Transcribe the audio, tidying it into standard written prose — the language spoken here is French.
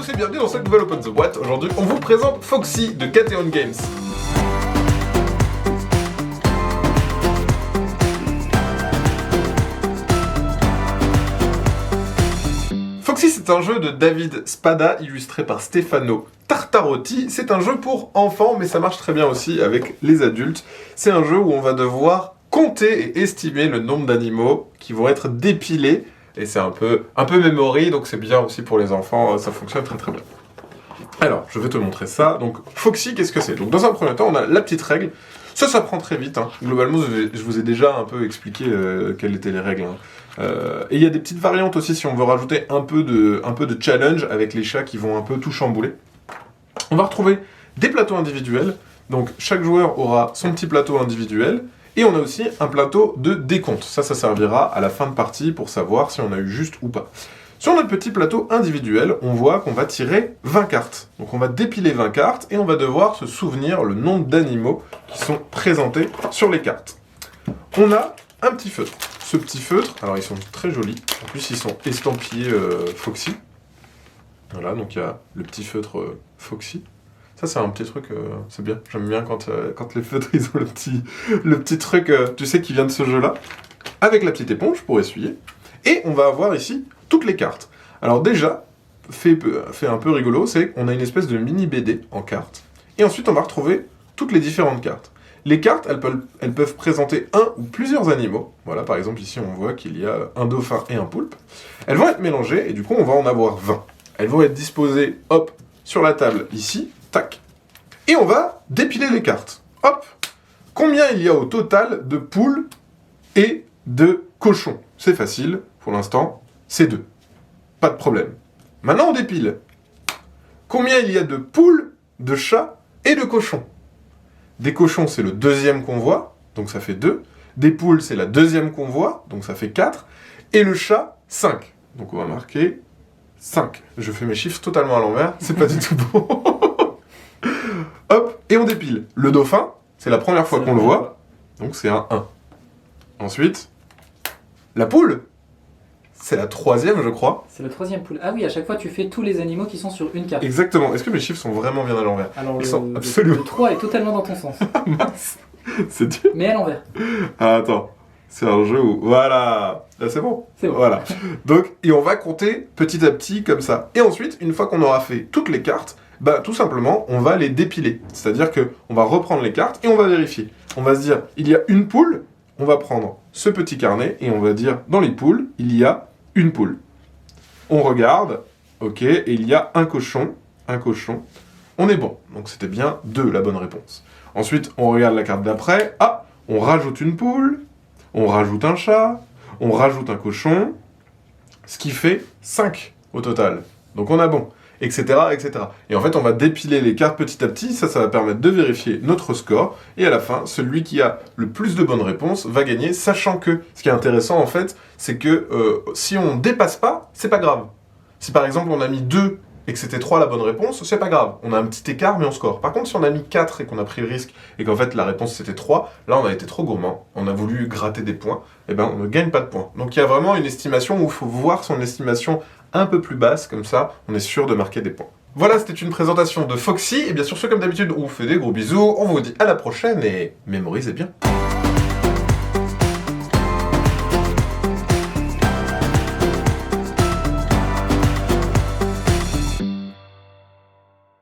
tous et bienvenue dans cette nouvelle Open the Boîte. Aujourd'hui, on vous présente Foxy de Cateon Games. Foxy, c'est un jeu de David Spada, illustré par Stefano Tartarotti. C'est un jeu pour enfants, mais ça marche très bien aussi avec les adultes. C'est un jeu où on va devoir compter et estimer le nombre d'animaux qui vont être dépilés. Et c'est un peu memory, donc c'est bien aussi pour les enfants, ça fonctionne très très bien. Alors, je vais te montrer ça. Donc, Foxy, qu'est-ce que c'est? Donc, dans un premier temps, on a la petite règle. Ça s'apprend très vite. Hein. Globalement, je vous ai déjà un peu expliqué quelles étaient les règles. Hein. Et il y a des petites variantes aussi si on veut rajouter un peu de challenge avec les chats qui vont un peu tout chambouler. On va retrouver des plateaux individuels. Donc, chaque joueur aura son petit plateau individuel. Et on a aussi un plateau de décompte. Ça servira à la fin de partie pour savoir si on a eu juste ou pas. Sur notre petit plateau individuel, on voit qu'on va tirer 20 cartes. Donc on va dépiler 20 cartes et on va devoir se souvenir le nombre d'animaux qui sont présentés sur les cartes. On a un petit feutre. Ce petit feutre, alors ils sont très jolis. En plus, ils sont estampillés Foxy. Voilà, donc il y a le petit feutre Foxy. Ça, c'est un petit truc, c'est bien. J'aime bien quand les feutres, ils ont le petit truc, tu sais, qui vient de ce jeu-là. Avec la petite éponge pour essuyer. Et on va avoir ici toutes les cartes. Alors déjà, fait un peu rigolo, c'est qu'on a une espèce de mini BD en cartes. Et ensuite, on va retrouver toutes les différentes cartes. Les cartes, elles peuvent présenter un ou plusieurs animaux. Voilà, par exemple, ici, on voit qu'il y a un dauphin et un poulpe. Elles vont être mélangées, et du coup, on va en avoir 20. Elles vont être disposées, hop, sur la table, ici. Tac. Et on va dépiler les cartes. Hop. Combien il y a au total de poules et de cochons? C'est facile, pour l'instant, c'est 2. Pas de problème. Maintenant, on dépile. Combien il y a de poules, de chats et de cochons? Des cochons, c'est le deuxième qu'on voit, donc ça fait 2. Des poules, c'est la deuxième qu'on voit, donc ça fait 4. Et le chat, 5. Donc on va marquer 5. Je fais mes chiffres totalement à l'envers, c'est pas du tout beau. Hop, et on dépile. Le dauphin, c'est la première fois qu'on le voit, donc c'est un 1. Ensuite, la poule, c'est la troisième, je crois. C'est la troisième poule. Ah oui, à chaque fois, tu fais tous les animaux qui sont sur une carte. Exactement. Est-ce que mes chiffres sont vraiment bien à l'envers? Alors, ils sont absolument... le 3 est totalement dans ton sens. Mince, c'est dur. Mais à l'envers. Ah, attends, c'est un jeu où... Voilà, là c'est bon. C'est bon. Voilà. Donc, et on va compter petit à petit comme ça. Et ensuite, une fois qu'on aura fait toutes les cartes, bah, tout simplement, on va les dépiler. C'est-à-dire qu'on va reprendre les cartes et on va vérifier. On va se dire, il y a une poule, on va prendre ce petit carnet et on va dire, dans les poules, il y a une poule. On regarde, ok, et il y a un cochon. On est bon. Donc c'était bien 2, la bonne réponse. Ensuite, on regarde la carte d'après. Ah, on rajoute une poule, on rajoute un chat, on rajoute un cochon, ce qui fait 5 au total. Donc on a bon. Etc., etc. Et en fait, on va dépiler les cartes petit à petit, ça va permettre de vérifier notre score, et à la fin, celui qui a le plus de bonnes réponses va gagner, sachant que, ce qui est intéressant en fait, c'est que si on dépasse pas, c'est pas grave. Si par exemple on a mis 2 et que c'était 3 la bonne réponse, c'est pas grave. On a un petit écart, mais on score. Par contre, si on a mis 4 et qu'on a pris le risque, et qu'en fait la réponse c'était 3, là on a été trop gourmand, on a voulu gratter des points, et ben on ne gagne pas de points. Donc il y a vraiment une estimation où il faut voir son estimation un peu plus basse, comme ça on est sûr de marquer des points. Voilà, c'était une présentation de Foxy, et bien sûr, comme d'habitude, on vous fait des gros bisous, on vous dit à la prochaine, et mémorisez bien.